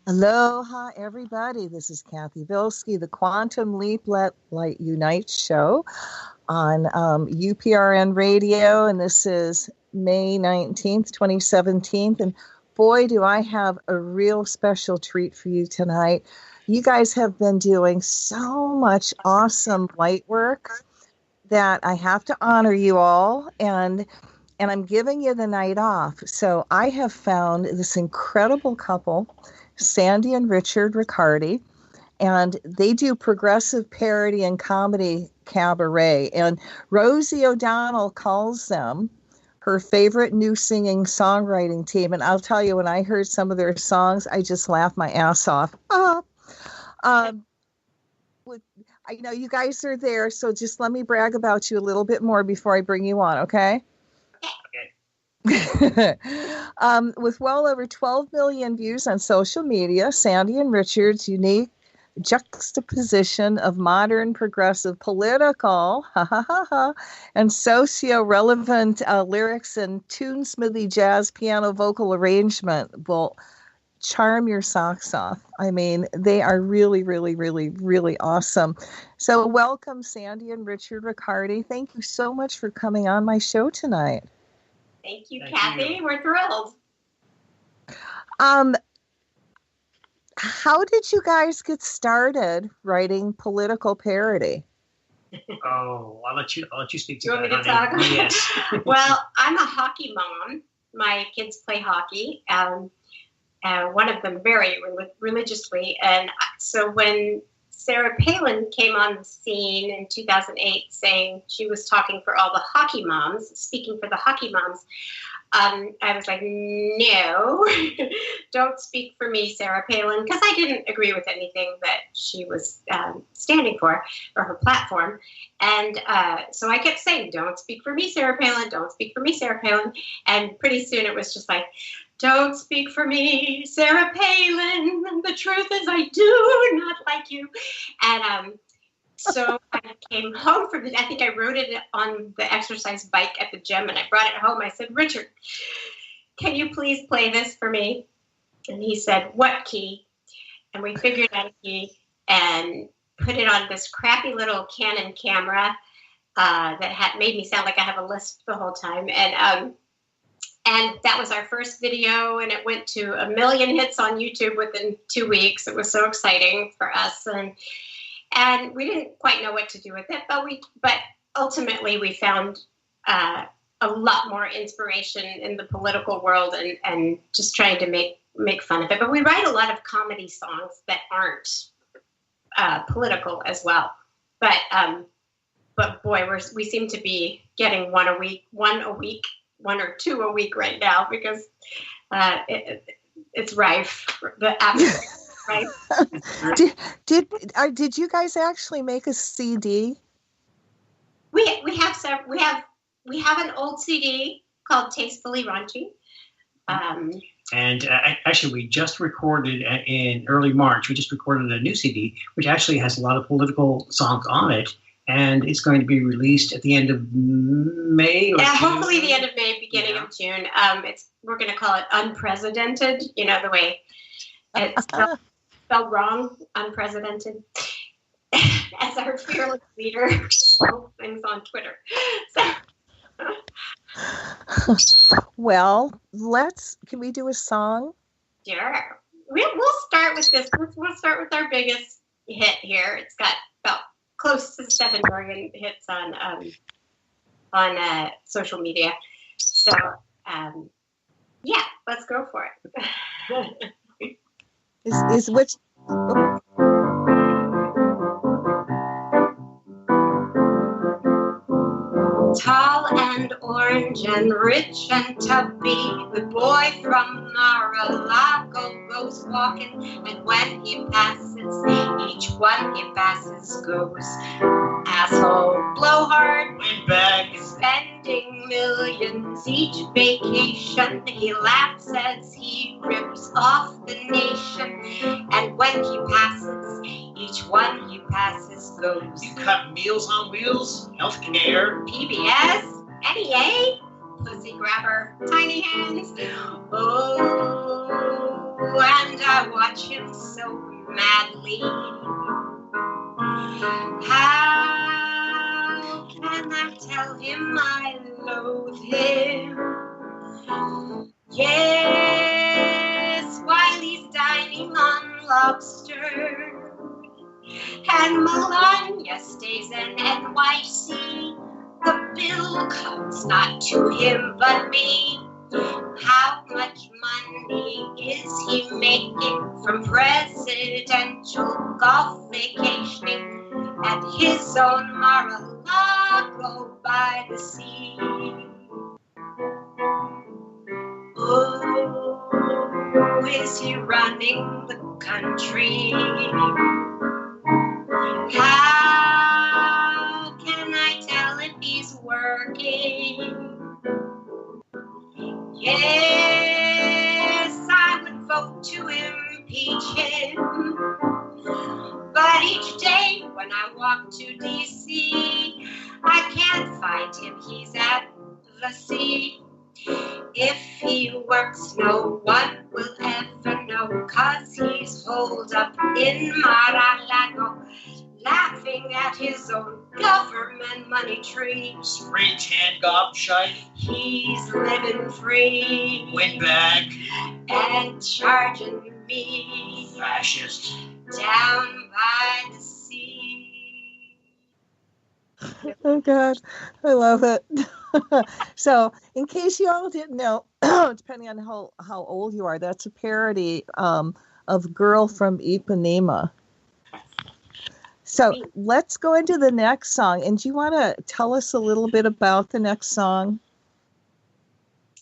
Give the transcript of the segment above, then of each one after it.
Aloha, everybody. This is Cathy Bilsky, the Quantum Leap Let Light Unite show on UPRN radio, and this is May 19th, 2017. And boy, do I have a real special treat for you tonight. You guys have been doing so much awesome light work that I have to honor you all, and I'm giving you the night off. So I have found this incredible couple, Sandy and Richard Riccardi, and they do progressive parody and comedy cabaret. And Rosie O'Donnell calls them her favorite new singing songwriting team. And I'll tell you, when I heard some of their songs, I just laughed my ass off. I know you guys are there, so just let me brag about you a little bit more before I bring you on, okay? With well over 12 million views on social media, Sandy and Richard's unique juxtaposition of modern, progressive, political, and socio-relevant lyrics and tune-smithy jazz piano vocal arrangement will charm your socks off. I mean, they are really, really, really, really awesome. So welcome, Sandy and Richard Riccardi. Thank you so much for coming on my show tonight. Thank you, Kathy. We're thrilled. How did you guys get started writing political parody? Oh, I'll let you speak to that. You want me to talk? Yes. Well, I'm a hockey mom. My kids play hockey. One of them very religiously. And so when Sarah Palin came on the scene in 2008 saying she was talking for all the hockey moms, speaking for the hockey moms, I was like, no, don't speak for me, Sarah Palin, because I didn't agree with anything that she was standing for, or her platform. And so I kept saying, don't speak for me, Sarah Palin, don't speak for me, Sarah Palin. And pretty soon it was just like, don't speak for me, Sarah Palin. The truth is I do not like you. And so I came home from I think I wrote it on the exercise bike at the gym, and I brought it home. I said, Richard, can you please play this for me? And he said, what key? And we figured out a key and put it on this crappy little Canon camera that had made me sound like I have a lisp the whole time. And that was our first video, and it went to 1 million hits on YouTube within 2 weeks. It was so exciting for us, and we didn't quite know what to do with it, but ultimately we found a lot more inspiration in the political world and just trying to make fun of it. But we write a lot of comedy songs that aren't political as well. But boy, we seem to be getting one or two a week right now, because it's rife. The atmosphere, right? Did you guys actually make a CD? We have an old CD called Tastefully Raunchy. And actually, we just recorded in early March. We just recorded a new CD, which actually has a lot of political songs on it. And it's going to be released at the end of May. Hopefully the end of May, beginning of June. We're going to call it Unprecedented. You know, the way it's spelled wrong, unprecedented. As our fearless leader posts things on Twitter. Well, can we do a song? Sure. We'll start with this. We'll start with our biggest hit here. It's got about close to 7 million hits on social media. So, yeah, let's go for it. is which? Tall and orange and rich and tubby, the boy from Mar-a-Lago goes walking, and when he passes, each one he passes goes, asshole, blowhard, windbag, spending millions each vacation. He laughs as he rips off the nation, and when he passes, each one he passes goes. You cut Meals on Wheels, healthcare, PBS, NEA, pussy grabber, tiny hands. Oh, and I watch him so madly. How can I tell him I loathe him? Yes, while he's dining on lobster and Melania stays in NYC, the bill comes not to him but me. How much money is he making from presidential golf vacationing at his own Mar-a-Lago by the sea? Oh, is he running the country? How can I tell if he's working? Yes, I would vote to impeach him. But each day when I walk to D.C., I can't find him, he's at the sea. If he works, no one will ever know, 'cause he's holed up in Mar-a-Lago, laughing at his own government money tree. Spray tan gobshite. He's living free. Windbag. And charging me. Fascist. Down by the sea. Oh, God. I love it. So, in case you all didn't know, depending on how old you are, that's a parody of Girl from Ipanema. So let's go into the next song. And do you want to tell us a little bit about the next song?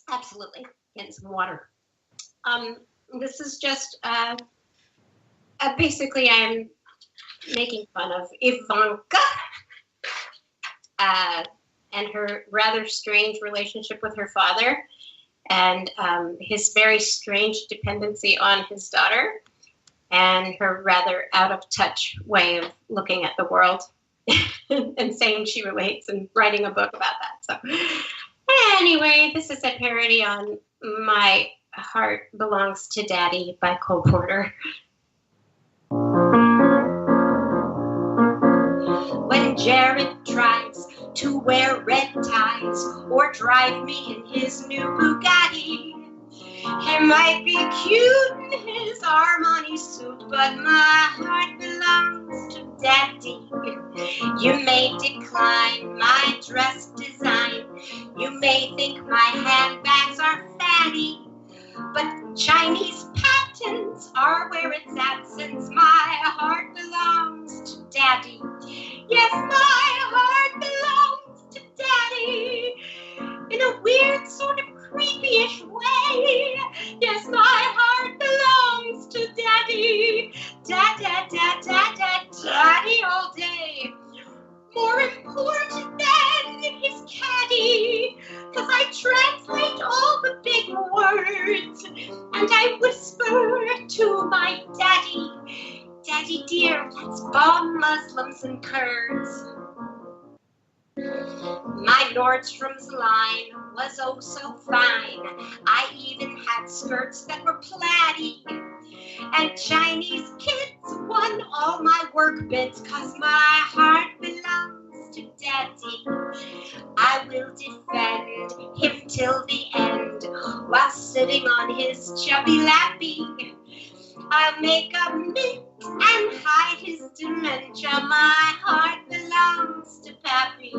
Absolutely. Getting some water. This is just basically I'm making fun of Ivanka and her rather strange relationship with her father and his very strange dependency on his daughter, and her rather out-of-touch way of looking at the world and saying she relates and writing a book about that. So anyway, this is a parody on My Heart Belongs to Daddy by Cole Porter. When Jared tries to wear red ties or drive me in his new Bugatti, he might be cute in his Armani suit, but my heart belongs to Daddy. You may decline my dress design, you may think my handbags are fatty, but Chinese patents are where it's at, since my heart belongs to Daddy. Yes, my heart belongs to Daddy, in a weird sort of creepy-ish way. Yes, my heart belongs to Daddy. Daddy all day. More important than his caddy, 'cause I translate all the big words and I whisper to my daddy, Daddy dear, let's bomb Muslims and Kurds. My Nordstrom's line was oh so fine. I even had skirts that were plaid-y. And Chinese kids won all my work bits, 'cause my heart belongs to Daddy. I will defend him till the end while sitting on his chubby lappy. I'll make a mint and hide his dementia. My heart belongs to Pappy.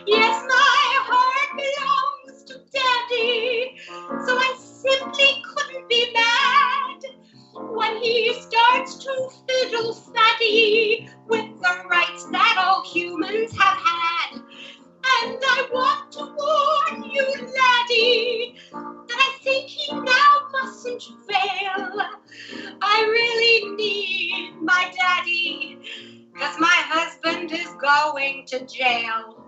Yes, my heart belongs to Daddy. So I simply couldn't be mad when he starts to fiddle fatty with the rights that all humans have had. And I want to warn you, laddie, that I think he now mustn't fail. I really need my daddy, 'cause my husband is going to jail.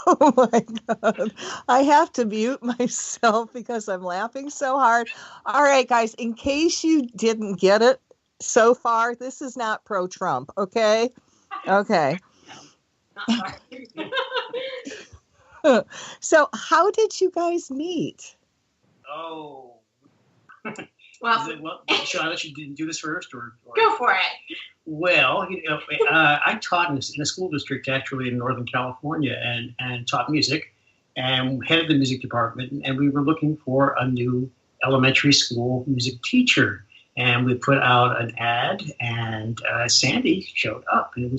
Oh my God. I have to mute myself because I'm laughing so hard. All right, guys, in case you didn't get it so far, this is not pro-Trump, okay? Okay. So how did you guys meet? Oh, Well, should I let you do this first, or go for it? Well, I taught in a school district actually in Northern California, and taught music, and headed the music department, and we were looking for a new elementary school music teacher, and we put out an ad, and Sandy showed up, and it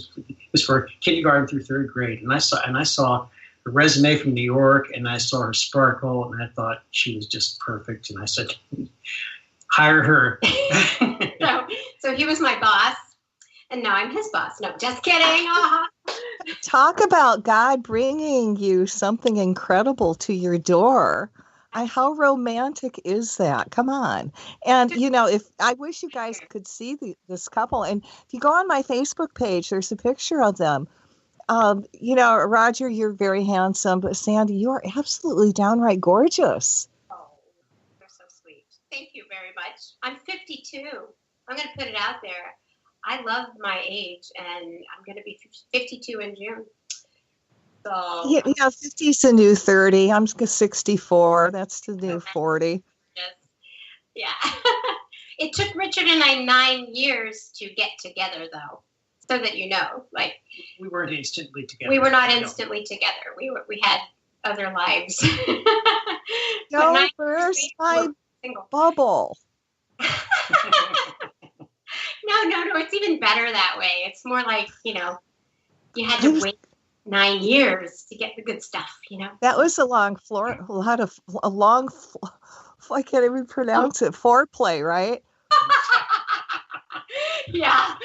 was for kindergarten through third grade, and I saw her resume from New York, and I saw her sparkle, and I thought she was just perfect, and I said, hire her. So he was my boss, and now I'm his boss. No, just kidding. Talk about God bringing you something incredible to your door. How romantic is that? Come on. And, if I wish you guys could see this couple. And if you go on my Facebook page, there's a picture of them. Roger, you're very handsome, but Sandy, you are absolutely downright gorgeous. Oh, you're so sweet. Thank you very much. I'm 52. I'm going to put it out there. I love my age, and I'm going to be 52 in June. So yeah, 50 is the new 30. I'm 64. That's the new 40. Yes. Yeah. It took Richard and I 9 years to get together, though, so that you know. Like, we weren't instantly together. We were not instantly together. We had other lives. No, burst my bubble. No. It's even better that way. It's more like, you had to wait 9 years to get the good stuff, That was a long I can't even pronounce it, foreplay, right? Yeah.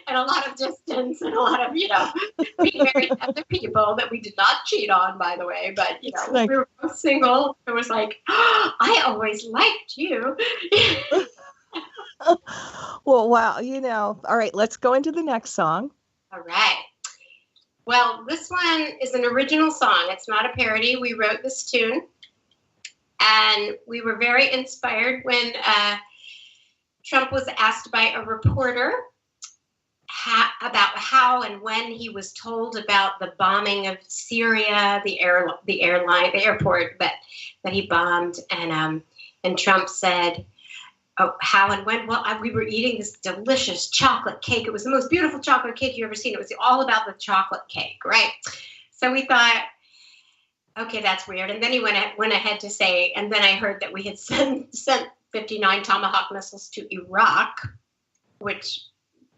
And a lot of distance and a lot of, being married to other people that we did not cheat on, by the way. But, we were both single. It was like, I always liked you. Well, wow. All right, let's go into the next song. All right. Well, this one is an original song. It's not a parody. We wrote this tune, and we were very inspired when Trump was asked by a reporter about how and when he was told about the bombing of Syria, the airport that he bombed, and Trump said, "Oh, how and when?" Well, we were eating this delicious chocolate cake. It was the most beautiful chocolate cake you've ever seen. It was all about the chocolate cake, right? So we thought, okay, that's weird. And then he went ahead to say, and then I heard that we had sent 59 Tomahawk missiles to Iraq, which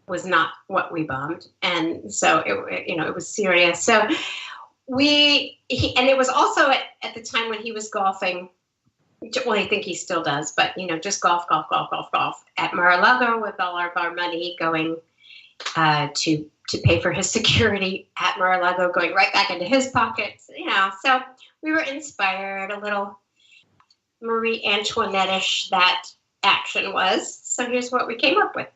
was not what we bombed. And so it was serious. So and it was also at the time when he was golfing. Well, I think he still does, but, just golf at Mar-a-Lago with all of our money going to pay for his security at Mar-a-Lago, going right back into his pockets, So we were inspired, a little Marie Antoinette-ish that action was. So here's what we came up with.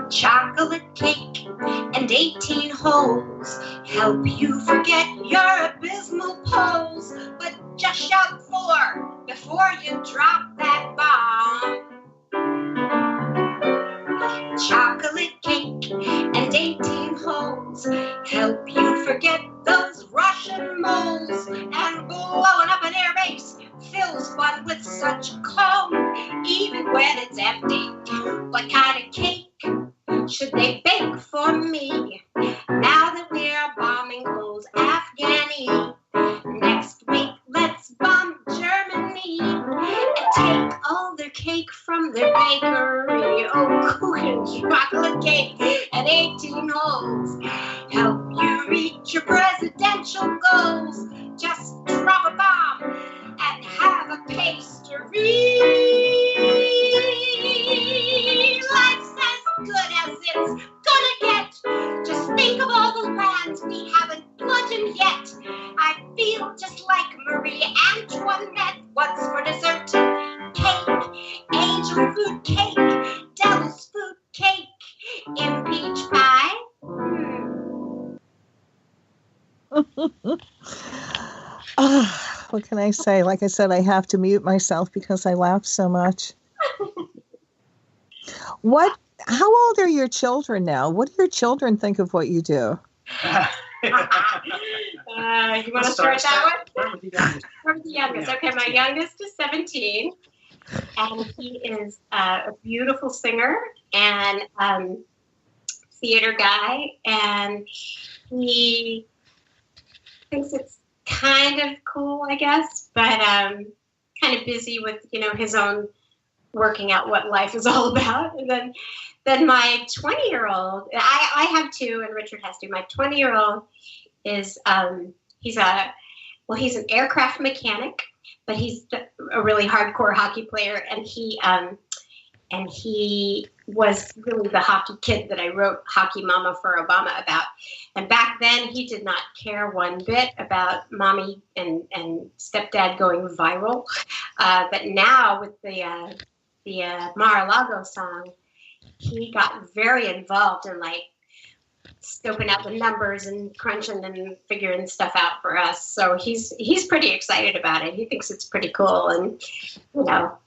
Chocolate cake and 18 holes help you forget your abysmal pose, but just shout 4 before you drop that bomb. Chocolate cake and 18 holes help you forget those Russian moles, and blowing up an air base fills one with such calm, even when it's empty. What kind of cake should they bake for me now that we're bombing old Afghani? Next week, let's bomb Germany and take all their cake from their bakery. Oh, cooking chocolate cake and 18 holes help you reach your presidential goals. Just drop a bomb and have a pastry. Life's as good as it's gonna get. Just think of all the lands we haven't bludgeoned yet. I feel just like Marie Antoinette. What's for dessert? Cake, angel food cake, devil's food cake, impeach pie. What can I say? Like I said, I have to mute myself because I laugh so much. How old are your children now? What do your children think of what you do? You want to start that one? Start with the youngest. Start with the youngest. Yeah. Okay, my youngest is 17, and he is a beautiful singer and theater guy, and he thinks it's kind of cool, I guess, but kind of busy with, his own working out what life is all about. And then my 20-year-old, I have two, and Richard has two. My 20-year-old is he's an aircraft mechanic, but he's a really hardcore hockey player, and he was really the hockey kid that I wrote Hockey Mama for Obama about. And back then, he did not care one bit about mommy and stepdad going viral. But now with the Mar-a-Lago song, he got very involved in scoping out the numbers and crunching and figuring stuff out for us. So he's pretty excited about it. He thinks it's pretty cool, and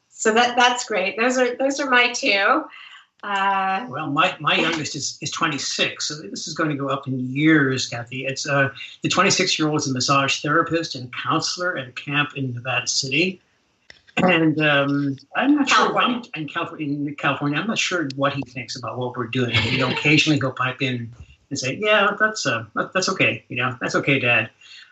so that's great. Those are my two. Well, my youngest is 26, so this is going to go up in years, Cathy. It's the 26-year-old is a massage therapist and counselor at a camp in Nevada City, and I'm not sure what in California. I'm not sure what he thinks about what we're doing. Occasionally he'll pipe in and say, "Yeah, that's okay. That's okay, Dad."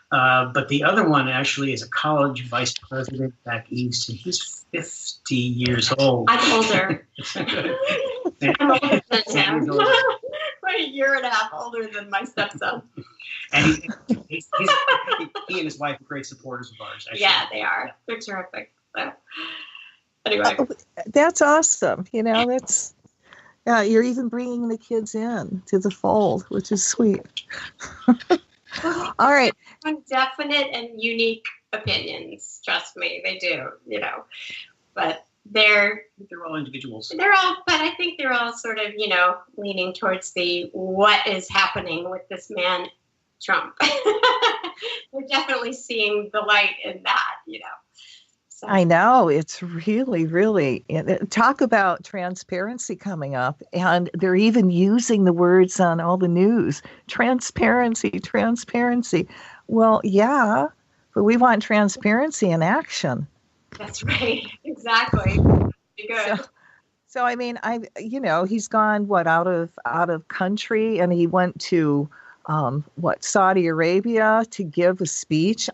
But the other one actually is a college vice president back east, and he's 50 years old. I'm older. I'm older than him. Like a year and a half older than my stepson. And he and his wife are great supporters of ours. Actually. Yeah, they are. They're terrific. So, anyway. That's awesome. That's... Yeah, you're even bringing the kids in to the fold, which is sweet. All right. Definite and unique opinions. Trust me, they do. But they're all individuals. But I think they're all sort of leaning towards the what is happening with this man, Trump. We're definitely seeing the light in that. So. I know, it's really, really, talk about transparency coming up, and they're even using the words on all the news. Transparency. Well, yeah, but we want transparency in action. That's right. Exactly. Be good. So I mean, he's gone out of country, and he went to Saudi Arabia to give a speech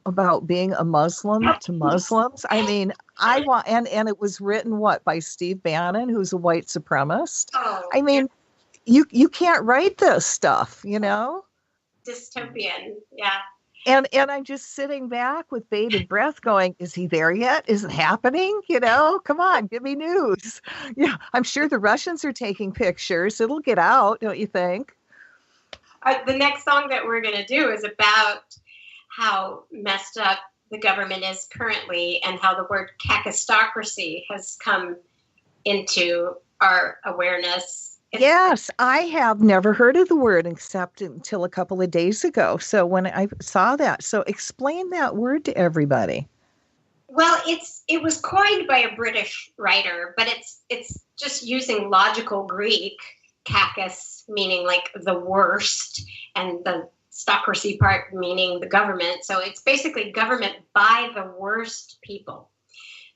about being a Muslim to Muslims. I mean, and it was written by Steve Bannon, who's a white supremacist. Oh, I mean, you can't write this stuff, Dystopian, yeah. And I'm just sitting back with bated breath going, is he there yet? Is it happening? Come on, give me news. Yeah, I'm sure the Russians are taking pictures. It'll get out, don't you think? The next song that we're going to do is about how messed up the government is currently, and how the word kakistocracy has come into our awareness. Yes, I have never heard of the word except until a couple of days ago. So when I saw that, so explain that word to everybody. Well, it was coined by a British writer, but it's just using logical Greek, kakis meaning like the worst, and the stocracy part meaning the government. So it's basically government by the worst people.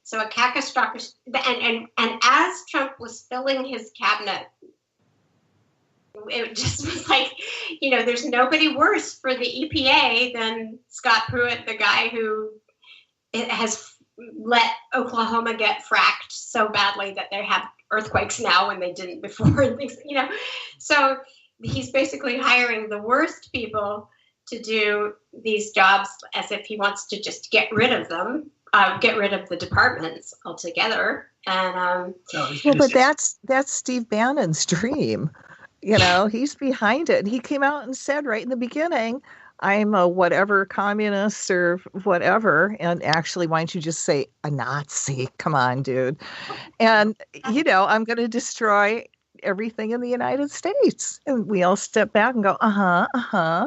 So a kakistocracy, and as Trump was filling his cabinet, it just was like, there's nobody worse for the EPA than Scott Pruitt, the guy who has let Oklahoma get fracked so badly that they have earthquakes now when they didn't before, and things, So he's basically hiring the worst people to do these jobs as if he wants to just get rid of them, get rid of the departments altogether. And but that's Steve Bannon's dream. He's behind it. He came out and said right in the beginning, I'm a whatever communist or whatever. And actually, why don't you just say a Nazi? Come on, dude. And, I'm going to destroy everything in the United States. And we all step back and go,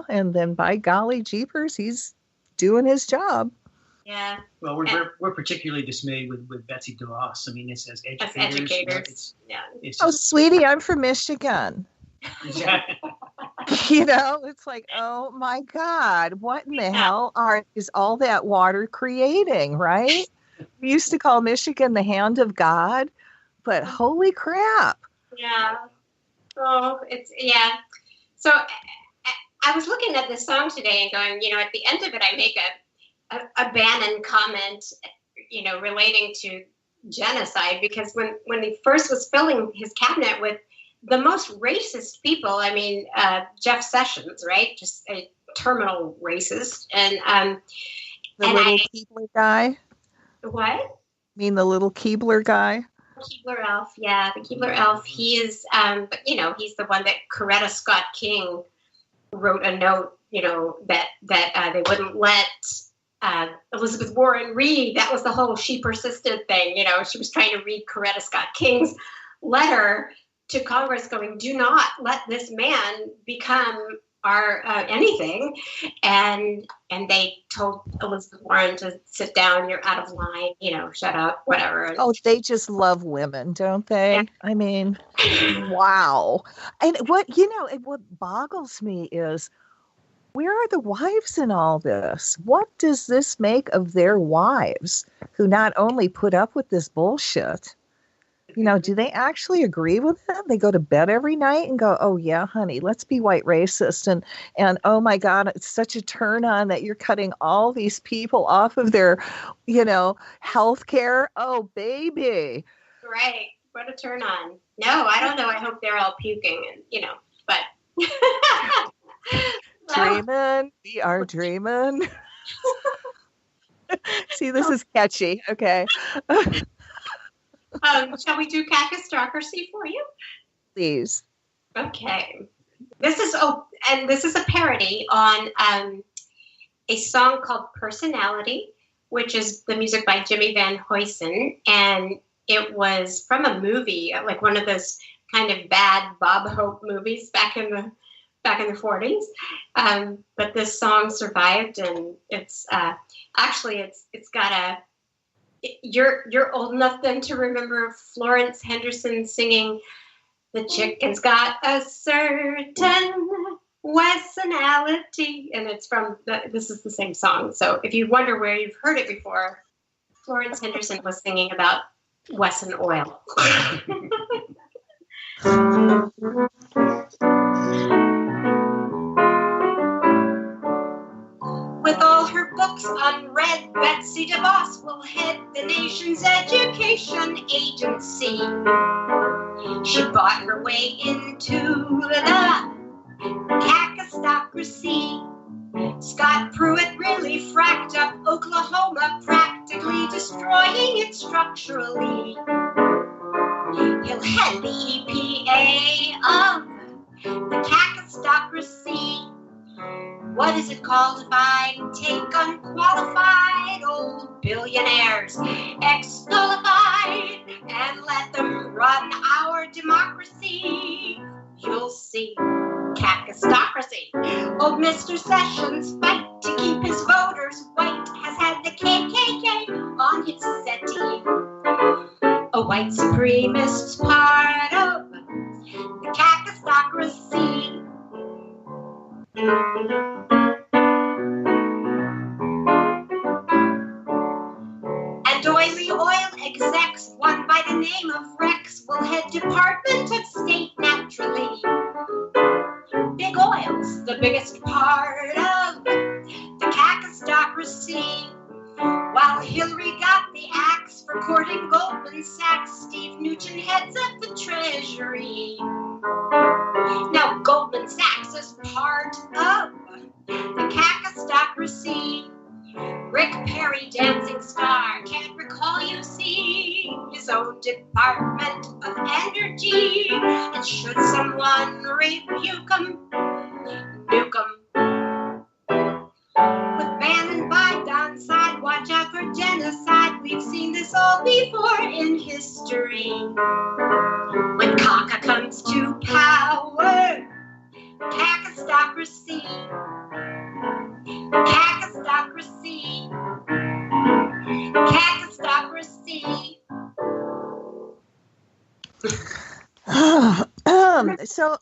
And then by golly jeepers, he's doing his job. Yeah. Well, we're particularly dismayed with Betsy DeVos. I mean, it's as educators. As educators. It's sweetie, I'm from Michigan. It's like, oh my God, what in the hell is all that water creating, right? We used to call Michigan the hand of God, but holy crap. Yeah. Oh, So I was looking at this song today and going, at the end of it, I make a Bannon comment, relating to genocide, because when he first was filling his cabinet with the most racist people, I mean, Jeff Sessions, right? Just a terminal racist. And the little Keebler guy? What? You mean the little Keebler guy? Keebler elf, yeah, the Keebler elf. He is, he's the one that Coretta Scott King wrote a note, that they wouldn't let Elizabeth Warren read. That was the whole she persisted thing. She was trying to read Coretta Scott King's letter to Congress going, do not let this man become our anything. And they told Elizabeth Warren to sit down, you're out of line, shut up, whatever. Oh, they just love women, don't they? Yeah. I mean, wow. And what boggles me is, where are the wives in all this? What does this make of their wives who not only put up with this bullshit, do they actually agree with it? They go to bed every night and go, oh yeah, honey, let's be white racist. And oh my God, it's such a turn on that you're cutting all these people off of their, health care. Oh, baby. Right. What a turn on. No, I don't know. I hope they're all puking and, but. Dreaming. We are dreaming. See, this is catchy. Okay. Shall we do Kakistocracy for you? Please. Okay. This is a parody on a song called Personality, which is the music by Jimmy Van Huysen, and it was from a movie, like one of those kind of bad Bob Hope movies back in the 40s. But this song survived, and it's it's got You're old enough then to remember Florence Henderson singing, "The chicken's got a certain Wessonality," and it's this is the same song. So if you wonder where you've heard it before, Florence Henderson was singing about Wesson oil. With all her books unread, Betsy DeVos will head the nation's education agency. She bought her way into the Kakistocracy. Scott Pruitt really fracked up Oklahoma, practically destroying it structurally. He'll head the EPA of the Kakistocracy. What is it called if I take unqualified old billionaires, ex-nullified, and let them run our democracy? You'll see. Kakistocracy. Old Mr. Sessions' fight to keep his voters white has had the KKK on his settee. A white supremacist part of the Kakistocracy. And oily oil execs, one by the name of Rex, will head Department of State naturally. Big oil's the biggest part of the Kakistocracy. While Hillary got the axe for courting Goldman Sachs, Steve Mnuchin heads up the Treasury. Now Goldman Sachs is part of the Kakistocracy. Rick Perry, dancing star, can't recall you see his own Department of Energy. And should someone rebuke him, nuke him. With Bannon Biden on side, watch out for genocide. We've seen this all before in history. When Kaka comes to power, Kakistocracy. Kakistocracy. Kakistocracy. So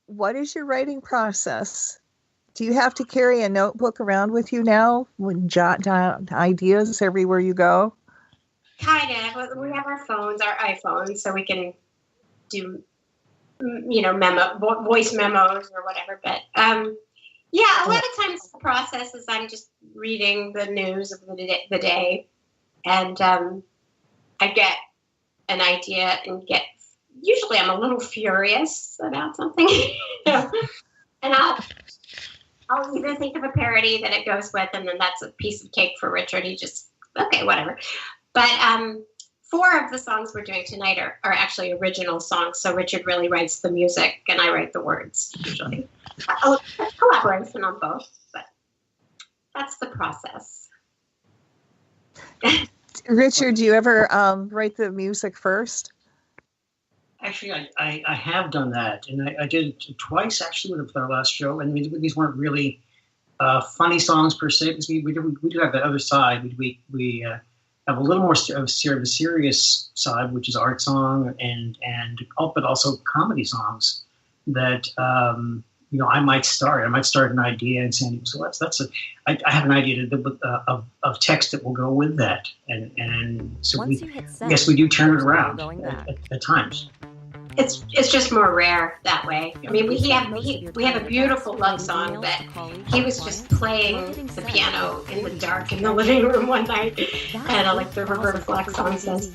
What is your writing process? Do you have to carry a notebook around with you now and jot down ideas everywhere you go? Kind of. We have our iPhones, so we can do, voice memos or whatever. But yeah, a lot of times the process is I'm just reading the news of the day, and I get an idea and usually I'm a little furious about something, and I'll either think of a parody that it goes with, and then that's a piece of cake for Richard. He just, okay, whatever. But 4 of the songs we're doing tonight are actually original songs, so Richard really writes the music, and I write the words, usually. Collaboration on both, but that's the process. Richard, do you ever write the music first? Actually, I have done that, and I did it twice actually with our last show. And these weren't really funny songs per se, because we do have that other side. We have a little more of a serious side, which is art song but also comedy songs that I might start an idea, and Sandy will say, I have an idea of text that will go with that, and so yes, we do turn it around at times. It's just more rare that way. I mean, we have a beautiful love song that he was just playing the piano in the dark in the living room one night, and like the Roberta Flack song says,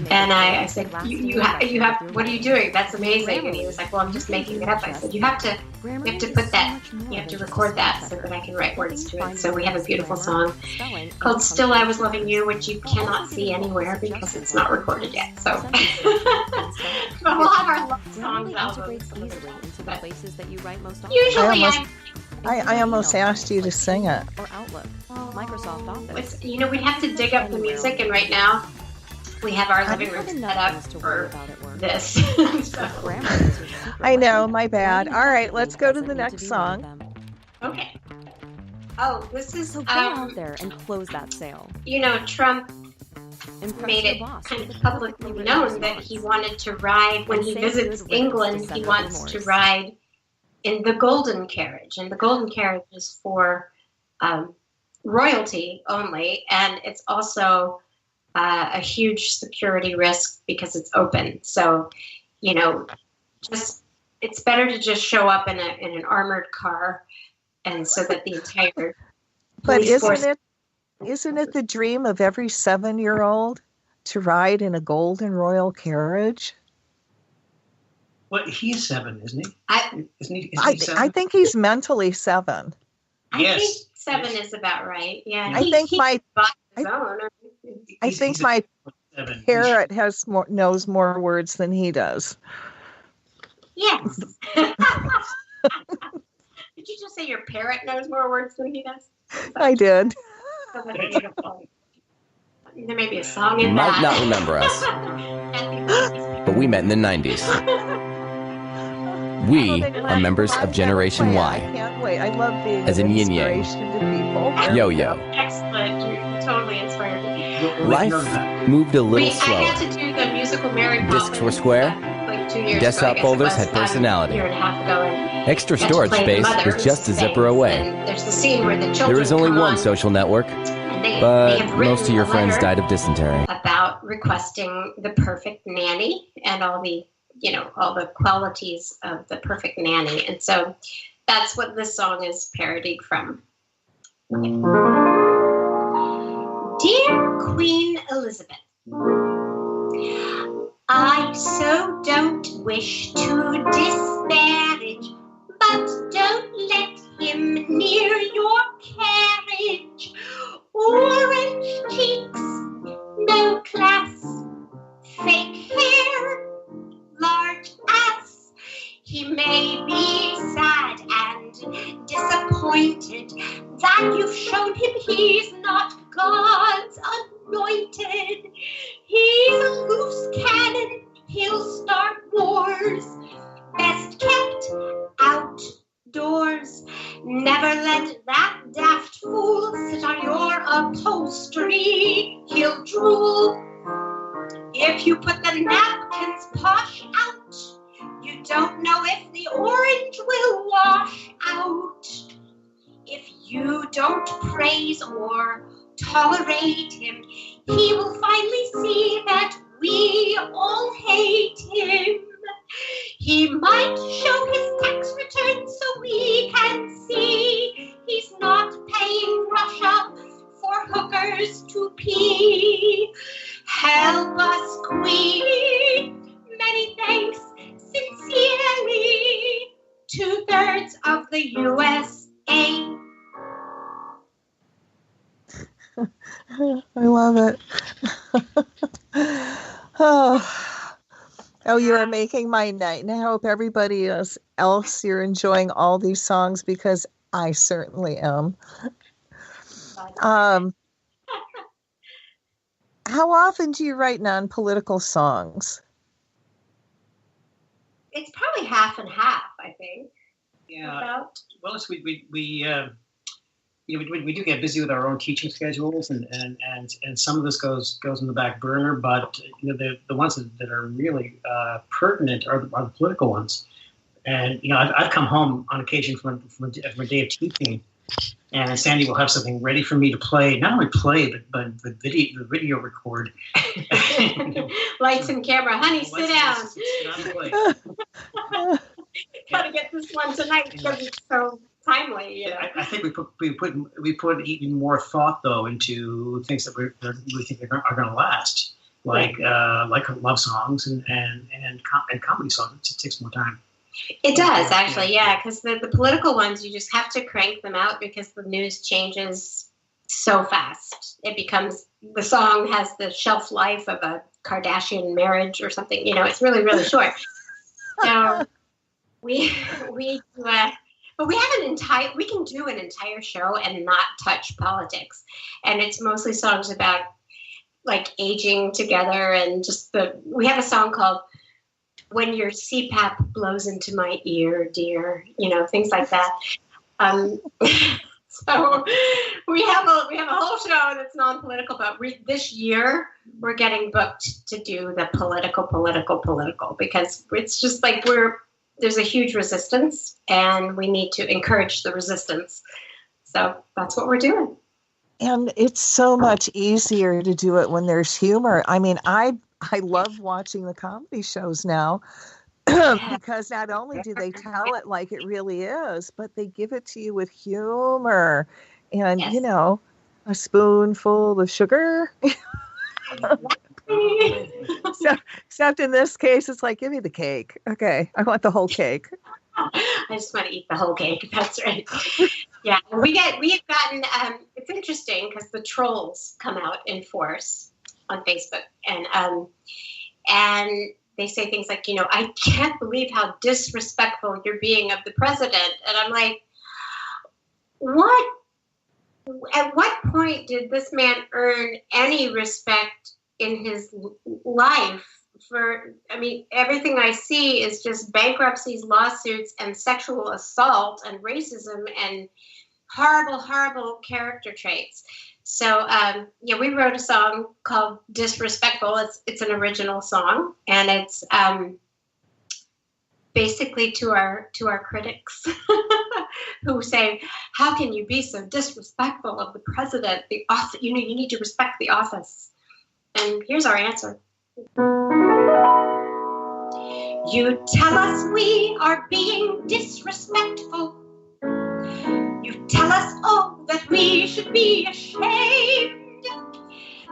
and I said, you have, what are you doing? That's amazing. And he was like, well, I'm just making it up. I said, you have to put that, you have to record that so that I can write words to it. So we have a beautiful song called Still I Was Loving You, which you cannot see anywhere because it's not recorded yet. So but we'll have our love songs album. Usually I almost asked you to sing it. Or Outlook, Microsoft Office. We'd have to dig up the music, and right now we have our living room set up for this. I know, my bad. All right, let's go to the next song. Okay. Oh, this is go out there and close that sale. Trump made it kind of publicly known that he wanted to ride, when he visits England, he wants to ride in the golden carriage. And the golden carriage is for royalty only, and it's also a huge security risk because it's open. So, it's better to just show up in an armored car, and so that the entire But isn't it the dream of every 7-year-old to ride in a golden royal carriage? Well, he's 7, isn't he? Isn't he 7? I think he's mentally 7. I think 7 is about right. Yeah. I think my parrot knows more words than he does. Yes. Did you just say your parrot knows more words than he does? I did. There may be a song in you that. might not remember us, but we met in the 90s. We are members of Generation Y. I can't wait. I love being as in yin yang, inspiration to people. yo-yo. Excellent. You totally inspired me. Life moved a little I slower. had to do the musical Mary Poppins. Discs were square. Like 2 years Desktop ago, folders had personality. A year and a half ago, and Extra had to storage play space Mother, was just a who zipper sings, away. and there's the scene where the children There is only come one on, social network, and they but have written most of your a friends letter died of dysentery. about requesting the perfect nanny and all the qualities of the perfect nanny. And so that's what this song is parodied from. Dear Queen Elizabeth, I so don't wish to disparage, but don't let him near your carriage. Orange cheeks, no class, fake hair, large ass. He may be sad and disappointed that you've shown him he's not God's anointed. He's a loose cannon, he'll start wars. Best kept outdoors. Never let that daft fool sit on your upholstery. He'll drool. If you put the napkins posh out, you don't know if the orange you don't praise or tolerate him, he will finally see that we all hate him. He might show his tax return so we can see he's not paying Russia for hookers to pee. Help us, Queenie. Many thanks, sincerely, 2/3 of the USA. I love it. Oh, you are making my night. And I hope everybody else you're enjoying all these songs, because I certainly am. How often do you write non-political songs? It's probably half and half, I think. Yeah. About. Well, we do get busy with our own teaching schedules, and some of this goes in the back burner. But the ones that are really pertinent are the political ones. And I've come home on occasion from a day of teaching, and Sandy will have something ready for me to play. Not only play, but the video record. Lights and camera, honey, sit down. Sit down and play. Gotta get this one tonight because it's so timely. I think we put even more thought though into things that we think are going to last, like love songs and comedy songs. It takes more time. It does actually, yeah, because the political ones you just have to crank them out because the news changes so fast. It becomes, the song has the shelf life of a Kardashian marriage or something. It's really, really short. So we have we can do an entire show and not touch politics. And it's mostly songs about like aging together and just we have a song called When Your CPAP Blows Into My Ear, Dear, things like that. So we have a whole show that's non-political, but this year we're getting booked to do the political, because it's just like there's a huge resistance and we need to encourage the resistance. So that's what we're doing. And it's so much easier to do it when there's humor. I mean, I love watching the comedy shows now because not only do they tell it like it really is, but they give it to you with humor and, yes. A spoonful of sugar. So, except in this case, it's like, give me the cake. Okay, I want the whole cake. I just want to eat the whole cake. That's right. Yeah, we've gotten. It's interesting because the trolls come out in force on Facebook, and they say things like, I can't believe how disrespectful you're being of the president, and I'm like, what? At what point did this man earn any respect in his life? Everything I see is just bankruptcies, lawsuits, and sexual assault and racism and horrible, horrible character traits. So, we wrote a song called Disrespectful. It's an original song, and it's basically to our critics who say, how can you be so disrespectful of the president, the office? You need to respect the office. And here's our answer. You tell us we are being disrespectful. You tell us, that we should be ashamed,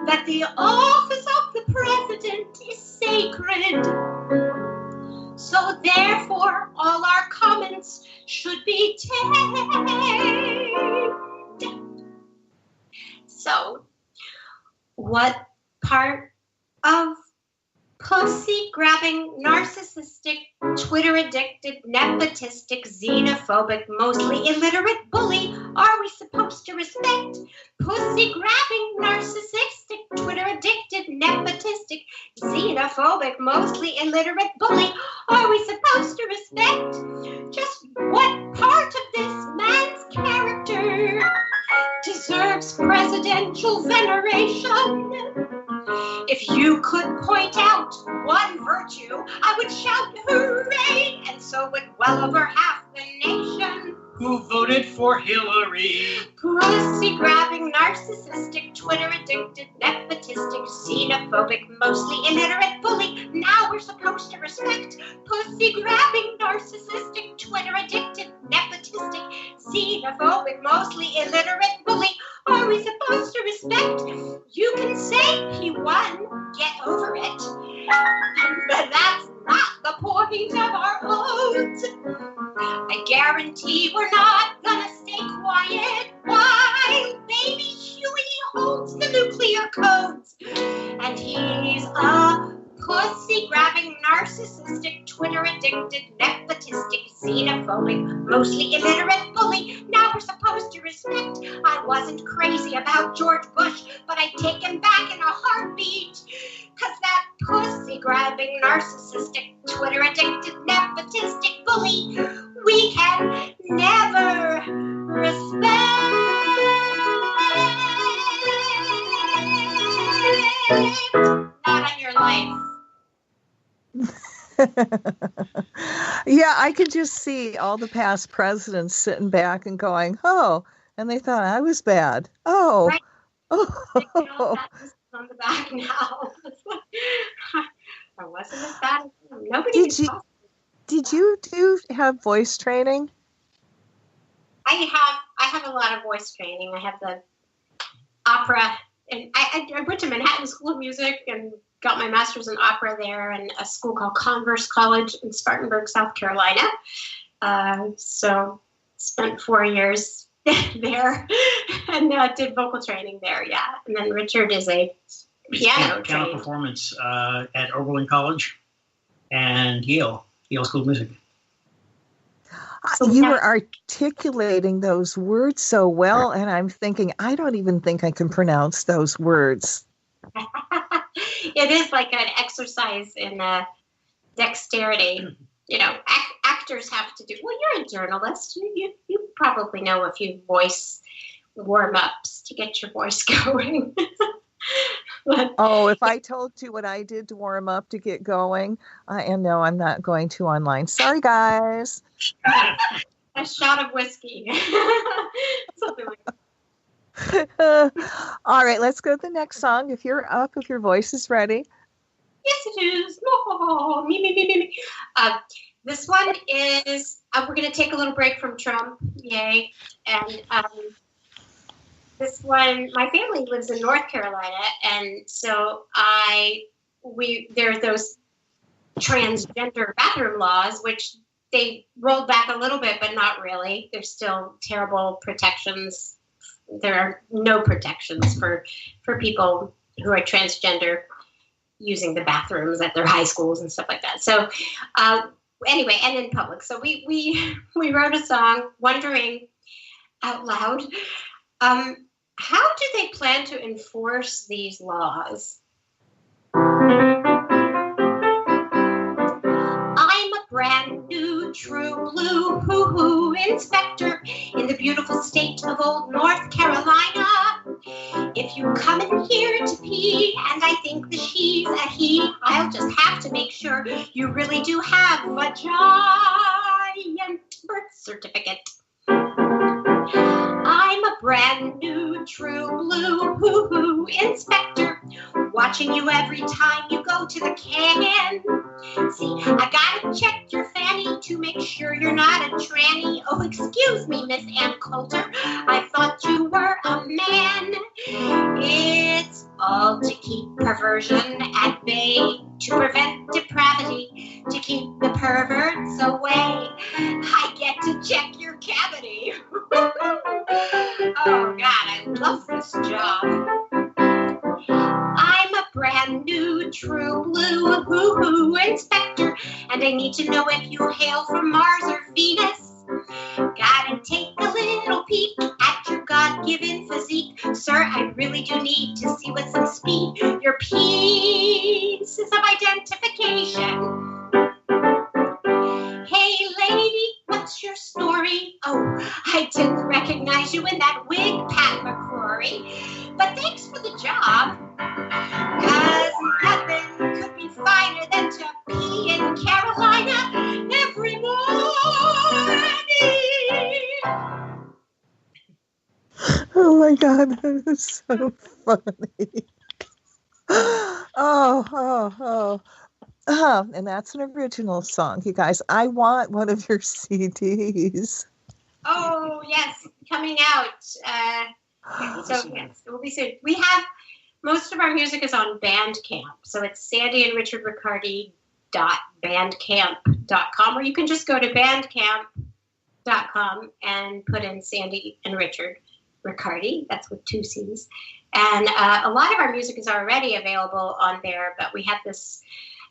that the office of the president is sacred. So therefore, all our comments should be tamed. So, what part of pussy-grabbing, narcissistic, Twitter-addicted, nepotistic, xenophobic, mostly illiterate bully are we supposed to respect? Pussy-grabbing, narcissistic, Twitter-addicted, nepotistic, xenophobic, mostly illiterate bully are we supposed to respect? Just what part of this man's character deserves presidential veneration? If you could point out one virtue, I would shout hooray, and so would well over half the nation. who voted for Hillary. Pussy-grabbing, narcissistic, Twitter-addicted, nepotistic, xenophobic, mostly illiterate bully. Now we're supposed to respect. Pussy-grabbing, narcissistic, Twitter-addicted, nepotistic, xenophobic, mostly illiterate bully. Are we supposed to respect? You can say he won. Get over it. But that's not the point of our oath. I guarantee we're not gonna stay quiet while baby Huey holds the nuclear codes. And he's a pussy-grabbing, narcissistic, Twitter-addicted, nepotistic, xenophobic, mostly illiterate bully. Now we're supposed to respect. I wasn't crazy about George Bush, but I'd take him back in a heartbeat. 'Cause that pussy-grabbing, narcissistic, Twitter-addicted, nepotistic bully we can never respect. Not on your life. Yeah, I could just see all the past presidents sitting back and going, oh, and they thought I was bad. Oh. Right. Oh. On the back now. I wasn't as bad. Nobody Did you have voice training? I have a lot of voice training. I have the opera, and I went to Manhattan School of Music and got my master's in opera there, and a school called Converse College in Spartanburg, South Carolina. So spent 4 years there and did vocal training there. Yeah, and then Richard is a piano performance at Oberlin College and Yale School of Music. You were articulating those words so well, and I'm thinking, I don't even think I can pronounce those words. It is like an exercise in dexterity. You know, actors have to do. Well, you're a journalist. You probably know a few voice warm-ups to get your voice going. But, if I told you what I did to warm up to get going, and no, I'm not going to online. Sorry, guys. A shot of whiskey. Something like that. All right, let's go to the next song. If you're up, if your voice is ready. Yes, it is. Oh, me. This one is, we're going to take a little break from Trump. Yay. And this one, my family lives in North Carolina, and so there's those transgender bathroom laws, which they rolled back a little bit, but not really. There's still terrible protections. There are no protections for people who are transgender using the bathrooms at their high schools and stuff like that. So anyway, and in public. So we wrote a song wondering out loud, how do they plan to enforce these laws? I'm a brand new true blue hoo-hoo inspector in the beautiful state of old North Carolina. If you come in here to pee and I think that she's a he, I'll just have to make sure you really do have a giant birth certificate. I'm a brand new true blue hoo-hoo inspector, watching you every time you go to the can. See, I gotta check your fanny to make sure you're not a tranny. Oh, excuse me, Miss Ann Coulter, I thought you were a man. It's all to keep perversion at bay, to prevent depravity, to keep the perverts away. I get to check your cavity. Oh, God, I love this job. I'm a brand new true blue hoo-hoo inspector, and I need to know if you hail from Mars or Venus. Gotta take a little peek at your God-given physique. Sir, I really do need to see with some speed your pieces of identification. Hey, lady, what's your story? Oh, I didn't recognize you in that wig, Pat McCrory. But thanks for the job. 'Cause nothing could be finer than to pee in Carolina every morning. Oh my God, that is so funny. And that's an original song, you guys. I want one of your CDs. Oh yes, coming out. So yes, it will be soon. We have most of our music is on Bandcamp, so it's Sandy and Richard Riccardi.bandcamp.com, or you can just go to bandcamp.com and put in Sandy and Richard Riccardi. That's with 2 C's. And a lot of our music is already available on there, but we have this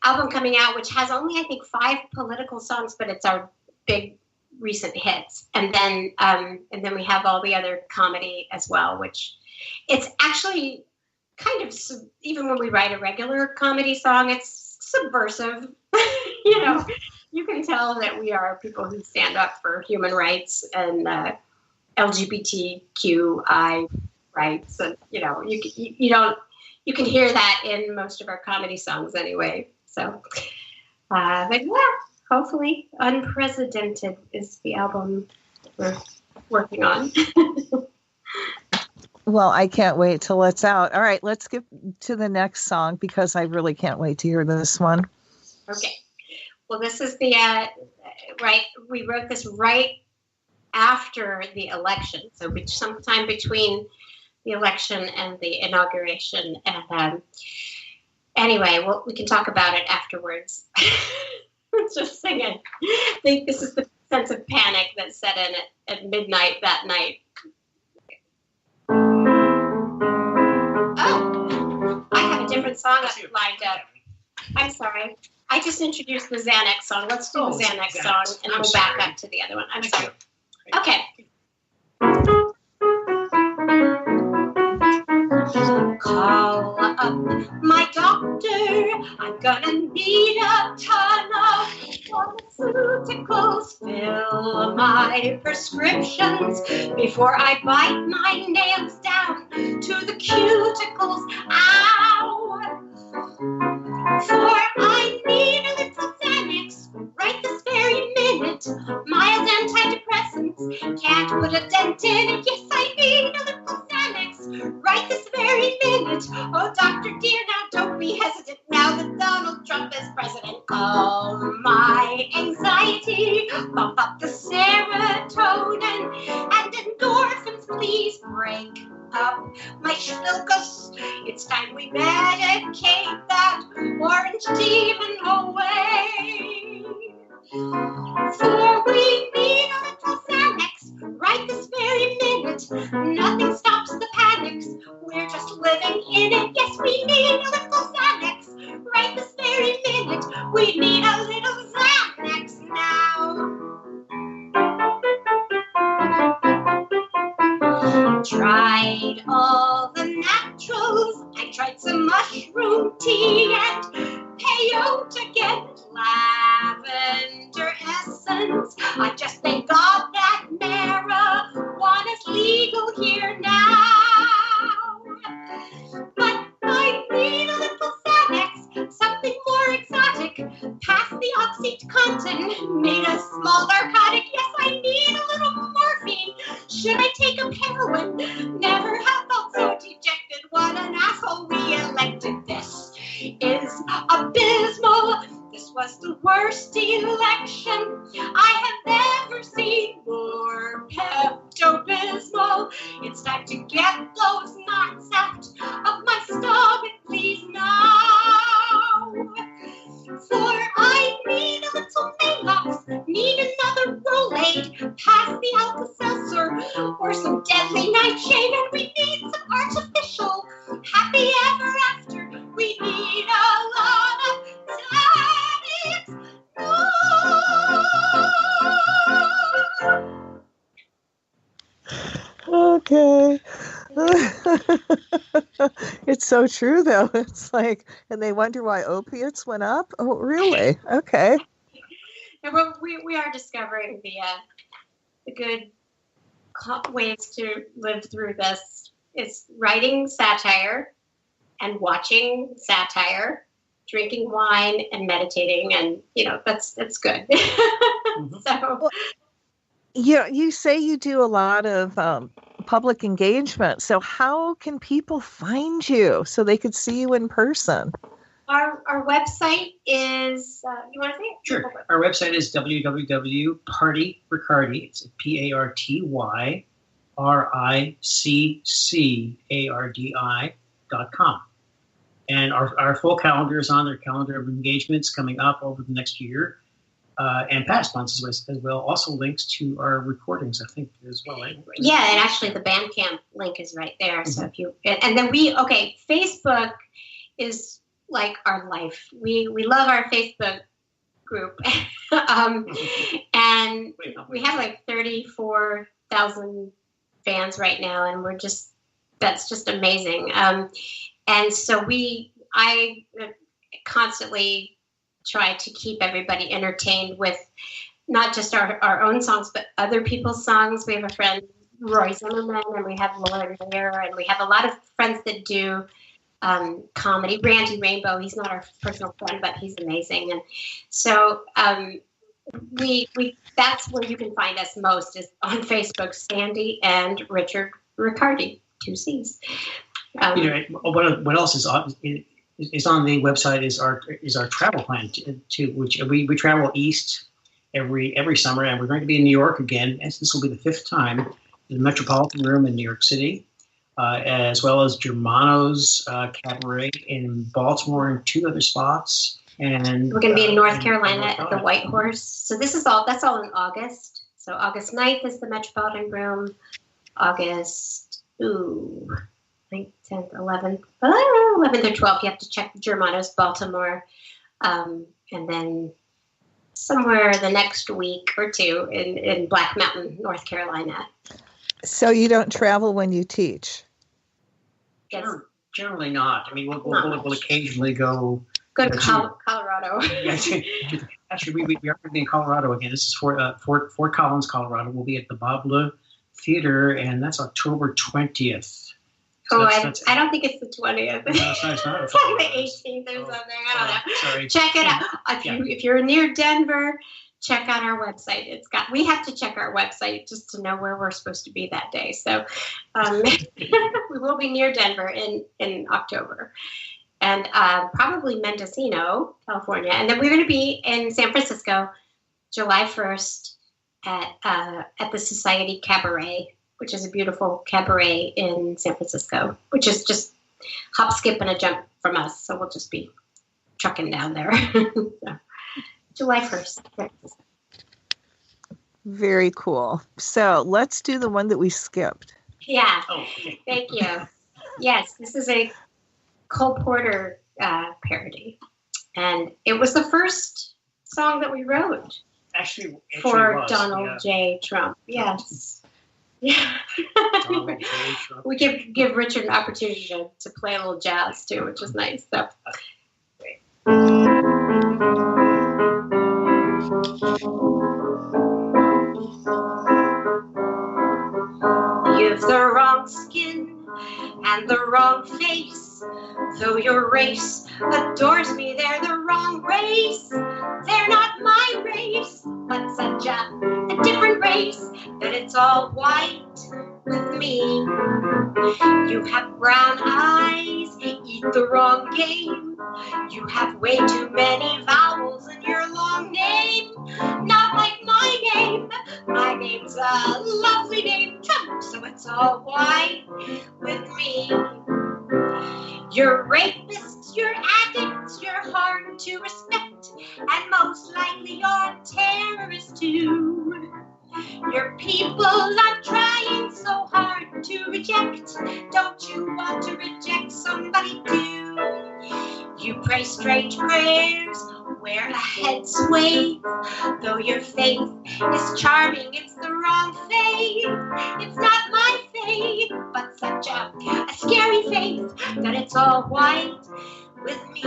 album coming out which has only, I think, 5 political songs, but it's our big recent hits. And then we have all the other comedy as well, which it's actually kind of, even when we write a regular comedy song, it's subversive. You know, you can tell that we are people who stand up for human rights and LGBTQI rights, and you know, you can hear that in most of our comedy songs anyway. So, but yeah, hopefully, Unprecedented is the album we're working on. Well, I can't wait till it's out. All right, let's get to the next song because I really can't wait to hear this one. Okay. Well, this is the we wrote this right after the election, so sometime between the election and the inauguration. And anyway, well, we can talk about it afterwards. Let's just sing it. I think this is the sense of panic that set in at midnight that night. Oh, I have a different song lined up. I'm sorry. I just introduced the Xanax song. Let's do the Xanax song, and we'll back up to the other one. I'm sorry. Okay. Call up my doctor. I'm gonna need a ton of pharmaceuticals. Fill my prescriptions before I bite my nails down to the cuticles. Ow! For I need a little Xanax right this very minute. Mild antidepressants can't put a dent in it. Yes, I need a little Xanax right this very minute. Oh, Dr. Dear, now don't be hesitant now that Donald Trump is president. Calm my anxiety, bump up the serotonin and endorphins, please break up my schluckus. It's time we medicate that orange demon away. For we need a little Xanax right this very minute. Nothing stops the panics. We're just living in it. Yes, we need a little Xanax right this very minute. We need a little Xanax now. Tried all the naturals. I tried some mushroom tea and peyote again, lavender essence. I just thank God that marijuana's legal here now. But I need a little Xanax, something more exotic. Pass the OxyContin, made a small narcotic. Yes, I need a little morphine. Should I take up heroin? Never have felt so dejected. What an asshole we elected. This is abysmal. This was the worst election I have ever seen. More Pepto-Bismol. It's time to get those knots out of my stomach, please now. For I need a little Maalox, need another Rolade, pass the Alka-Seltzer, or some deadly nightshade, and we need some artificial happy ever after. We need a lot of Xanax. Okay. It's so true, though. It's like, and they wonder why opiates went up. Oh, really? Okay. And we are discovering the good ways to live through this. It's writing satire and watching satire, drinking wine and meditating, and that's good. Mm-hmm. So. You say you do a lot of public engagement. So how can people find you so they could see you in person? Our website is, you want to say it? Sure. Our website is www.party.riccardi. It's PARTYRICCARDI.com. And our full calendar is on there, calendar of engagements coming up over the next year, and past months as well. Also links to our recordings, I think, as well. Right? Yeah, and actually the Bandcamp link is right there. Mm-hmm. So if you, and then Facebook is like our life. We love our Facebook group. And we have like 34,000 fans right now, and that's just amazing. And so I constantly try to keep everybody entertained with not just our own songs, but other people's songs. We have a friend, Roy Zimmerman, and we have Lauren Mayer, and we have a lot of friends that do comedy. Randy Rainbow, he's not our personal friend, but he's amazing. And so we that's where you can find us most, is on Facebook, Sandy and Richard Riccardi, 2 C's. What else is on the website is our travel plan to which we travel east every summer, and we're going to be in New York again. And this will be the 5th time in the Metropolitan Room in New York City, as well as Germano's Cabaret in Baltimore and 2 other spots. And we're going to be in North Carolina at the White Horse. So that's all in August. So August 9th is the Metropolitan Room. August 10th, 11th, 11th or 12th. You have to check Germano's Baltimore, and then somewhere the next week or 2 in Black Mountain, North Carolina. So you don't travel when you teach? Yes. Generally not. I mean, we'll occasionally go to Colorado. Actually, we are going to be in Colorado again. This is Fort Collins, Colorado. We'll be at the Babla Theater, and that's October 20th. So I don't think it's the 20th. No, it's not. It's like the 18th or something. I don't know. Sorry. Check it out. If you're near Denver, check out our website. We have to check our website just to know where we're supposed to be that day. So we will be near Denver in October, and probably Mendocino, California, and then we're going to be in San Francisco, July 1st at the Society Cabaret, which is a beautiful cabaret in San Francisco, which is just hop, skip, and a jump from us. So we'll just be trucking down there. So, July 1st. Very cool. So let's do the one that we skipped. Yeah. Oh, okay. Thank you. Yes, this is a Cole Porter parody. And it was the first song that we wrote. Actually for Donald J. Trump. Yes. Yeah. We give Richard an opportunity to play a little jazz too, which is nice. So. You've the wrong skin and the wrong face. Though your race adores me, they're the wrong race. They're not my race, but such a different race that it's all white with me. You have brown eyes, eat the wrong game. You have way too many vowels in your long name. Not like my name. My name's a lovely name, Trump, so it's all white with me. You're rapists, you're addicts, you're hard to respect, and most likely you're terrorists too. Your people are trying so hard to reject. Don't you want to reject somebody too? You pray strange prayers, wear a head swathe. Though your faith is charming, it's the wrong faith. It's not my faith, but such a scary faith that it's all white with me.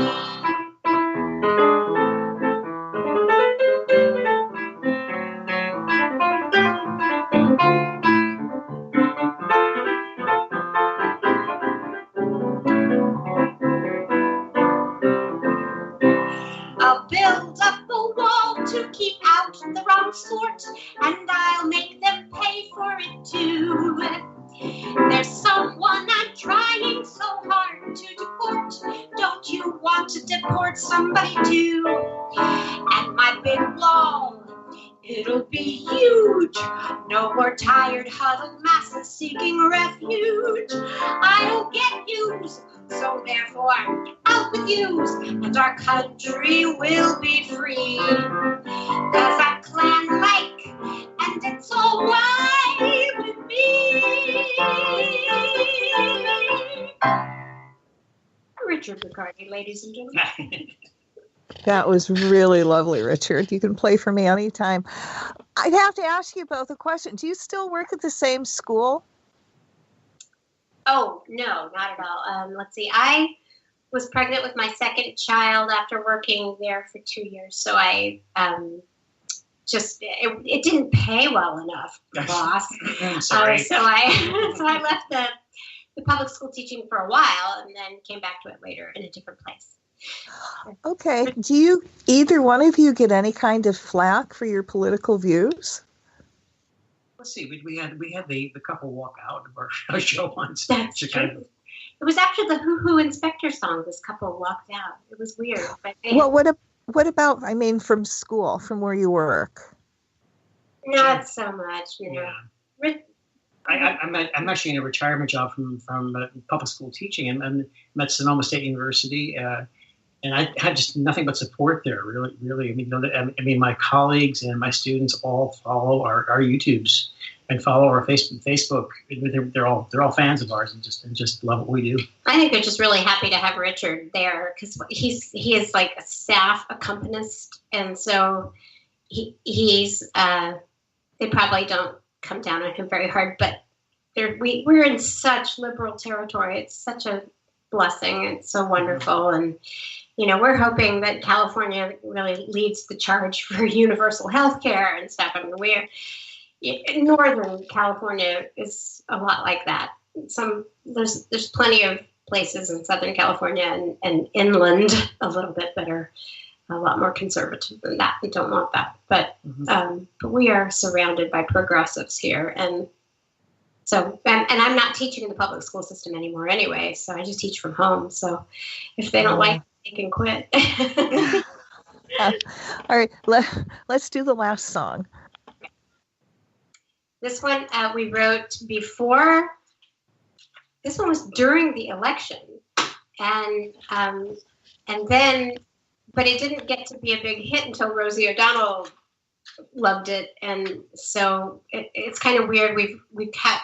I'll build up a wall to keep out the wrong sort, and I'll make them pay for it too. somebody too. And my big wall, it'll be huge. No more tired, huddled masses seeking refuge. I'll get used, so therefore out with yous, and our country will be free. 'Cause I'm clan-like, and it's all right with me. Richard Riccardi, ladies and gentlemen. That was really lovely, Richard. You can play for me anytime. I'd have to ask you both a question. Do you still work at the same school? Oh, no, not at all. Let's see. I was pregnant with my second child after working there for 2 years. So I it didn't pay well enough, boss. Sorry. So I left the public school teaching for a while and then came back to it later in a different place. Okay. Do you, either one of you, get any kind of flack for your political views? Let's see. We had the couple walk out of our show once. That's true. It was after the Hoo Hoo Inspector song. This couple walked out. It was weird. But well, what about? I mean, from school, from where you work? Not so much. Yeah. I'm actually in a retirement job from public school teaching, and I'm at Sonoma State University. And I had just nothing but support there, really. I mean, my colleagues and my students all follow our YouTubes and follow our Facebook. They're all fans of ours and just love what we do. I think they're just really happy to have Richard there because he is like a staff accompanist, and so he's they probably don't come down on him very hard, but we're in such liberal territory. It's such a blessing. It's so wonderful, and we're hoping that California really leads the charge for universal health care and stuff. I mean, Northern California is a lot like that. There's plenty of places in Southern California and inland a little bit that are a lot more conservative than that. We don't want that. But we are surrounded by progressives here. And so, and I'm not teaching in the public school system anymore anyway, so I just teach from home. So if they don't like it, they can quit. All right, let's do the last song. This one we wrote before. This one was during the election, and then, but it didn't get to be a big hit until Rosie O'Donnell loved it, and so it's kind of weird. We've cut.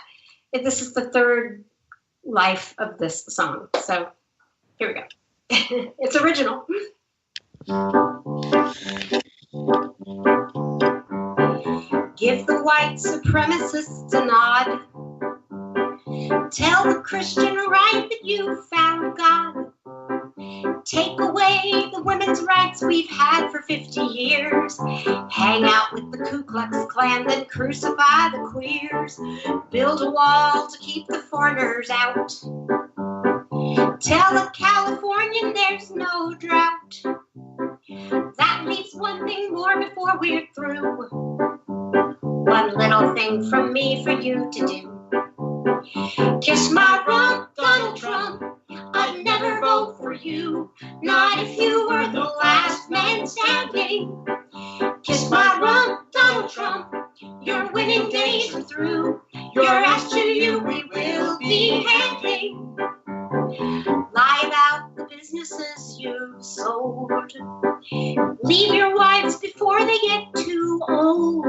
This is the third life of this song, so here we go. It's original. Give the white supremacists a nod. Tell the Christian right that you found God. Take away the women's rights we've had for 50 years. Hang out with the Ku Klux Klan, then crucify the queers. Build a wall to keep the foreigners out. Tell a Californian there's no drought. That leaves one thing more before we're through. One little thing from me for you to do. Kiss my rump, Donald Trump. I'd never vote for you, not if you were the last man standing. Kiss my rump, Donald Trump. Your winning days are through. Your ass to you we will be handing. Lie about the businesses you've sold. Leave your wives before they get too old.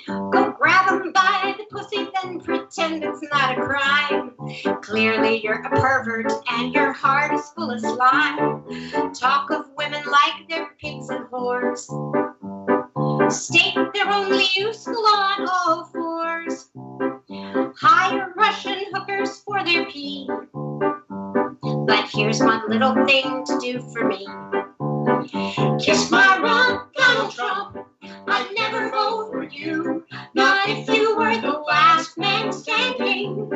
Go grab them by the pussy, then pretend it's not a crime. Clearly you're a pervert and your heart is full of slime. Talk of women like they're pigs and whores. State they're only useful on all fours. Hire Russian hookers for their pee. But here's one little thing to do for me. Kiss my rump, Donald Trump. I'd never vote for you, not if you were the last man standing.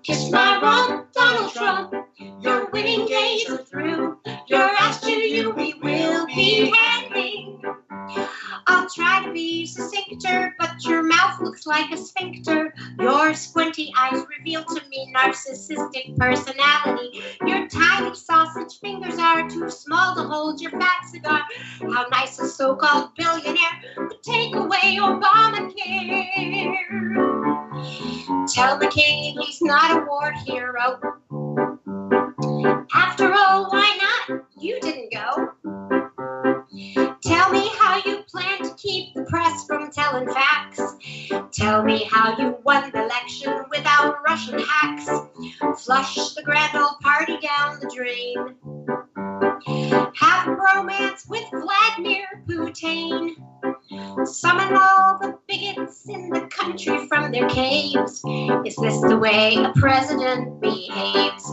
Kiss my rump, Donald Trump. Your winning days are through. Your ass to you we will be handing. I'll try to be succincter, but your mouth looks like a sphincter. Your squinty beady eyes reveal to me narcissistic personality. Your tiny sausage fingers are too small to hold your fat cigar. How nice a so-called billionaire would take away Obamacare. Tell the king he's not a war hero. After all, why not? You didn't go. Tell me how you plan to keep the press from telling facts. Tell me how you won the election without Russian hacks. Flush the grand old party down the drain. Have a romance with Vladimir Putin. Summon all the bigots in the country from their caves. Is this the way a president behaves?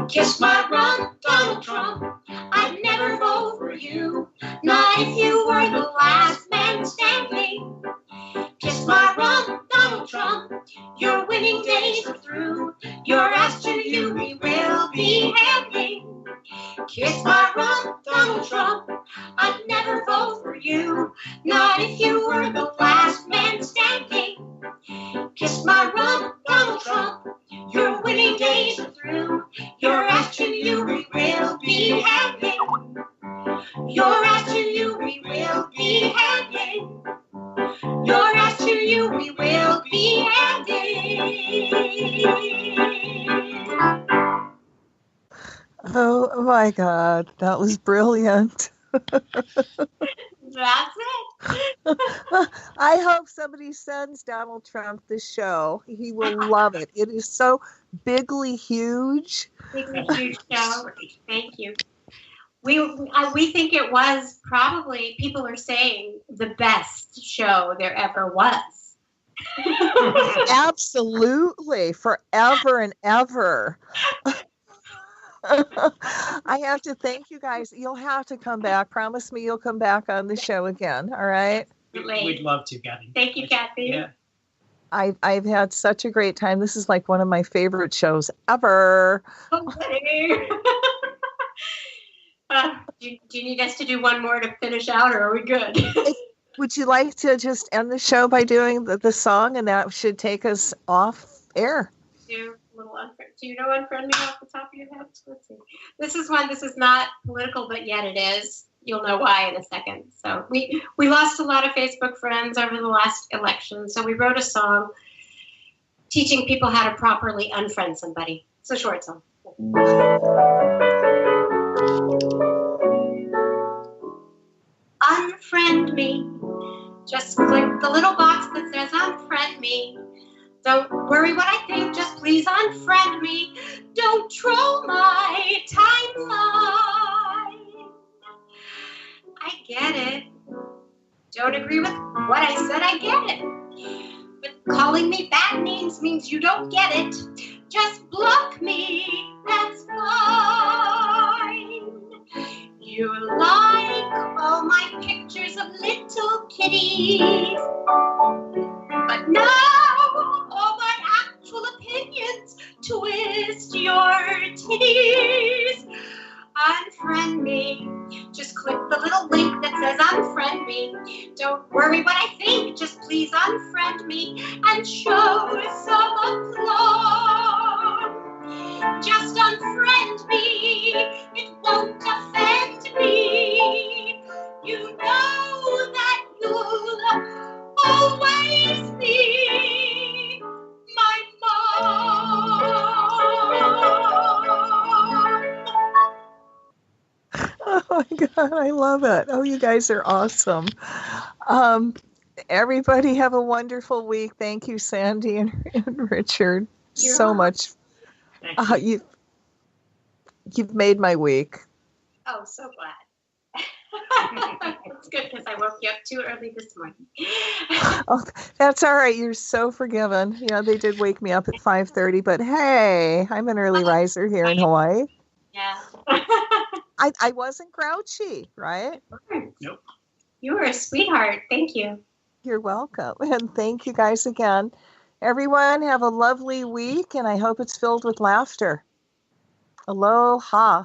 Kiss my rump, Donald Trump. I'd never vote for you, not if you were the last man standing. Kiss my rump, Donald Trump. Your winning days are through. Your ass to you we will be handing. Kiss my rump, Donald Trump. I'd never vote for you, not if you were the last man standing. Kiss my rump, Donald Trump. Your winning days are through. Your ass to you we will be handing. Your ass to you we will be handing. Your ass to you we will be handing. Oh my God, that was brilliant. That's it. I hope somebody sends Donald Trump the show. He will love it. It is so bigly huge. Bigly huge show. Thank you. We think it was probably, people are saying, the best show there ever was. Absolutely. Forever and ever. I have to thank you guys. You'll have to come back. Promise me you'll come back on the show again. All right. We'd love to, Cathy. Thank you, Cathy. Yeah. I've had such a great time. This is like one of my favorite shows ever. Do you need us to do one more to finish out, or are we good? Would you like to just end the show by doing the song, and that should take us off air? Do you know Unfriend Me off the top of your head? Let's see. This is not political, but yet it is. You'll know why in a second. So we lost a lot of Facebook friends over the last election, so we wrote a song teaching people how to properly unfriend somebody. It's a short song. Unfriend me. Just click the little box that says unfriend me. Don't worry what I think, just please unfriend me. Don't troll my timeline. I get it. Don't agree with what I said, I get it. But calling me bad names means you don't get it. Just block me, that's fine. You like all my pictures of little kitties, but now all my actual opinions twist your titties. Unfriend me. Just click the little link that says unfriend me. Don't worry what I think, just please unfriend me and show some applause. Just unfriend me, it won't offend me. You know that you'll always be my mom. Oh my God, I love it. Oh, you guys are awesome. Everybody have a wonderful week. Thank you, Sandy and Richard, so much. You've made my week. Oh, so glad. It's good because I woke you up too early this morning. Oh, that's all right. You're so forgiven. You know, they did wake me up at 5:30, but hey, I'm an early riser here in Hawaii. Yeah. I wasn't grouchy, right? Nope. You were a sweetheart. Thank you. You're welcome. And thank you guys again. Everyone have a lovely week, and I hope it's filled with laughter. Aloha.